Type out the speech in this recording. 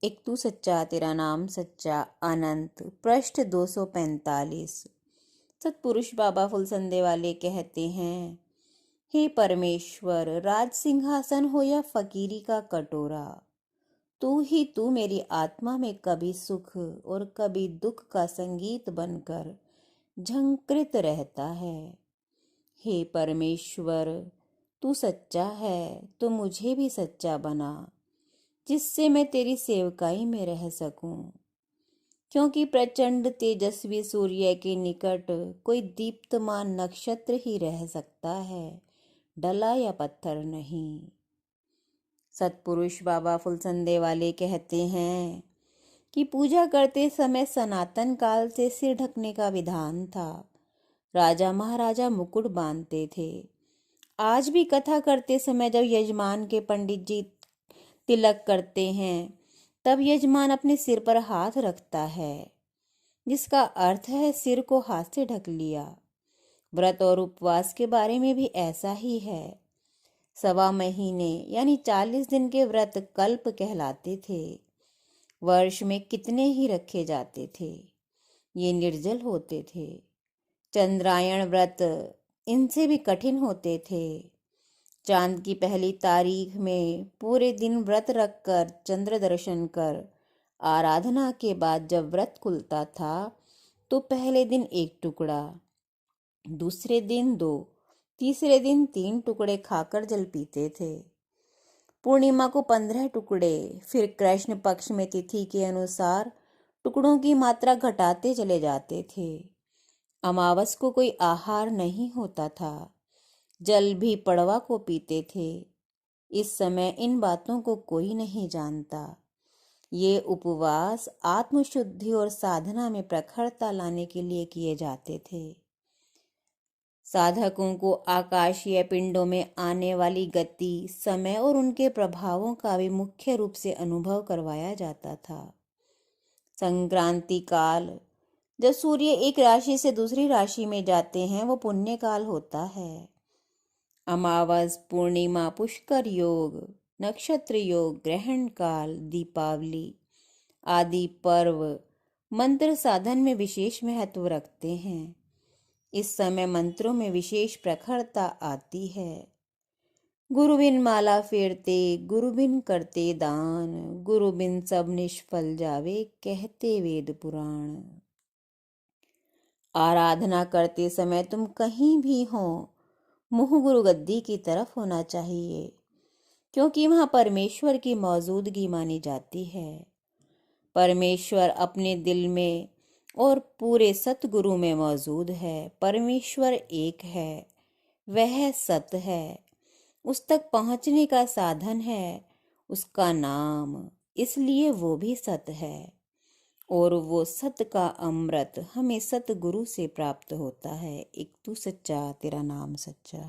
एक तू सच्चा तेरा नाम सच्चा अनंत। पृष्ठ 245। सतपुरुष बाबा फुलसंदे वाले कहते हैं, हे परमेश्वर, राज सिंहासन हो या फकीरी का कटोरा, तू ही तू मेरी आत्मा में कभी सुख और कभी दुख का संगीत बनकर झंकृत रहता है। हे परमेश्वर, तू सच्चा है तो मुझे भी सच्चा बना, जिससे मैं तेरी सेवकाई में रह सकूं। क्योंकि प्रचंड तेजस्वी सूर्य के निकट कोई दीप्तमान नक्षत्र ही रह सकता है, डला या पत्थर नहीं। सतपुरुष बाबा फुलसंदे वाले कहते हैं कि पूजा करते समय सनातन काल से सिर ढकने का विधान था। राजा महाराजा मुकुट बांधते थे। आज भी कथा करते समय जब यजमान के पंडित जी तिलक करते हैं, तब यजमान अपने सिर पर हाथ रखता है, जिसका अर्थ है सिर को हाथ से ढक लिया। व्रत और उपवास के बारे में भी ऐसा ही है। 1.25 महीने यानी 40 दिन के व्रत कल्प कहलाते थे। वर्ष में कितने ही रखे जाते थे, ये निर्जल होते थे। चंद्रायण व्रत इनसे भी कठिन होते थे। चांद की पहली तारीख में पूरे दिन व्रत रखकर चंद्र दर्शन कर आराधना के बाद जब व्रत खुलता था, तो पहले दिन 1 टुकड़ा, दूसरे दिन 2, तीसरे दिन 3 टुकड़े खाकर जल पीते थे। पूर्णिमा को 15 टुकड़े, फिर कृष्ण पक्ष में तिथि के अनुसार टुकड़ों की मात्रा घटाते चले जाते थे। अमावस को कोई आहार नहीं होता था। जल भी पड़वा को पीते थे। इस समय इन बातों को कोई नहीं जानता। ये उपवास आत्मशुद्धि और साधना में प्रखरता लाने के लिए किए जाते थे। साधकों को आकाशीय पिंडों में आने वाली गति, समय और उनके प्रभावों का भी मुख्य रूप से अनुभव करवाया जाता था। संक्रांति काल, जब सूर्य एक राशि से दूसरी राशि में जाते हैं, वो पुण्य काल होता है। अमावस, पूर्णिमा, पुष्कर योग, नक्षत्र योग, ग्रहण काल, दीपावली आदि पर्व मंत्र साधन में विशेष महत्व रखते हैं। इस समय मंत्रों में विशेष प्रखरता आती है। गुरु बिन माला फेरते, गुरु बिन करते दान, गुरु बिन सब निष्फल जावे, कहते वेद पुराण। आराधना करते समय तुम कहीं भी हो, मुंह गुरु गद्दी की तरफ होना चाहिए, क्योंकि वहां परमेश्वर की मौजूदगी मानी जाती है। परमेश्वर अपने दिल में और पूरे सतगुरु में मौजूद है। परमेश्वर एक है, वह सत है। उस तक पहुंचने का साधन है उसका नाम, इसलिए वो भी सत है। और वो सत का अमृत हमें सतगुरु से प्राप्त होता है। एक तू सच्चा तेरा नाम सच्चा।